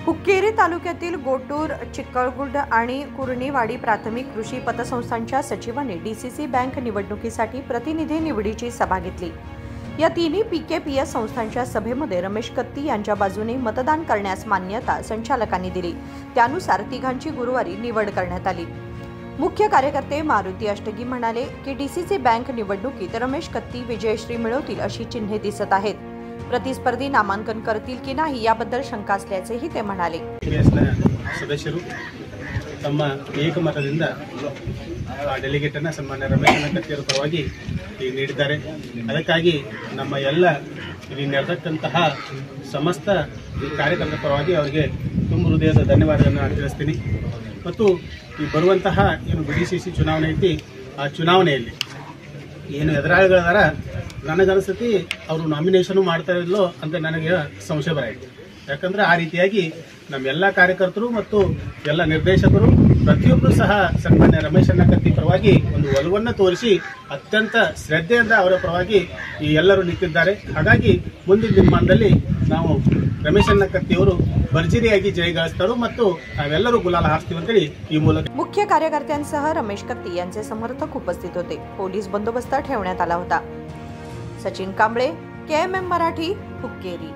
हुक्केरी तालुक्यातील गोटूर, चिखलगुड आणि कुर्णीवाडी प्राथमिक कृषी पतसंस्थांच्या सचिवांनी डीसीसी बँक निवडणुकीसाठी प्रतिनिधी निवडीची सभा घेतली। या तिन्ही पीकेपीएस संस्थांच्या सभेमध्ये रमेश कत्ती यांच्या बाजूने मतदान करण्यास मान्यता संचालकांनी दिली। त्यानुसार तिघांची गुरुवारी निवड करण्यात आली। मुख्य कार्यकर्ते मारुती अष्टगी म्हणाले की डीसीसी बँक निवडणुकीत रमेश कत्ती विजयश्री मिळवतील अशी चिन्हे दिसत आहेत। प्रतिस्पर्धी नामांकन करतील की नाही याबद्दल शंका असल्याचेही ते म्हणाले। सदस्यರು ತಮ್ಮ ಏಕಮತದಿಂದ ಡೆಲಿಗೇಟ್ ಅನ್ನು ಸನ್ಮಾನ್ಯ ರಮೇಶ್ ಕತ್ತಿಯವರ ಪರವಾಗಿ ನೀಡಿದ್ದಾರೆ। ಅದಕ್ಕಾಗಿ ನಮ್ಮ ಎಲ್ಲ ಇಲ್ಲಿ ನಡೆದಂತಹ ಸಮಸ್ತ ಕಾರ್ಯಕರ್ತರ ಪರವಾಗಿ ಅವರಿಗೆ ತುಂಬ ಹೃದಯದ ಧನ್ಯವಾದಗಳನ್ನು ತಿಳಿಸ್ತೀನಿ। ಮತ್ತು ಈ ಬರುವಂತಹ ಏನು ಬಿಡಿಸಿಸಿ ಚುನಾವಣೆ ಐತಿ ಆ ಚುನಾವಣೆಯಲ್ಲಿ ಏನು ಎದುರಾಳಿಗಳಾರ ನನಗನ್ಸುತ್ತೆ ಅವರು ನಾಮಿನೇಷನ್ ಮಾಡ್ತಾ ಇರಲಿಲ್ಲೋ ಅಂತ ನನಗೆ ಸಂಶಯ ಬರೈತೆ। ಯಾಕಂದ್ರೆ ಆ ರೀತಿಯಾಗಿ ನಮ್ಮೆಲ್ಲ ಕಾರ್ಯಕರ್ತರು ಮತ್ತು ಎಲ್ಲ ನಿರ್ದೇಶಕರು ಪ್ರತಿಯೊಬ್ಬರು ಸಹ ಸನ್ಮಾನ್ಯ ರಮೇಶ್ ಕತ್ತಿ ಪರವಾಗಿ ಒಂದು ಒಲವನ್ನು ತೋರಿಸಿ ಅತ್ಯಂತ ಶ್ರದ್ಧೆಯಿಂದ ಅವರ ಪರವಾಗಿ ಈ ಎಲ್ಲರೂ ನಿಂತಿದ್ದಾರೆ। ಹಾಗಾಗಿ ಮುಂದಿನ ದಿನಮಾನದಲ್ಲಿ ನಾವು रमेश कत्तीवर भर्जरीयागी जय ಗಳಿಸ್ತಾರೆ ಮತ್ತು ನಾವೆಲ್ಲರೂ ಗುಲಾल ಹಾರಿಸ್ತೀವಿ ಅಂತೇಳಿ ಈ ಮೂಲಕ मुख्य कार्यकर्त्यांसह रमेश कत्ती यांचे समर्थक उपस्थित होते। पोलीस बंदोबस्त ठेवण्यात आला होता। सचिन कांबळे, KMM मराठी, हुक्केरी।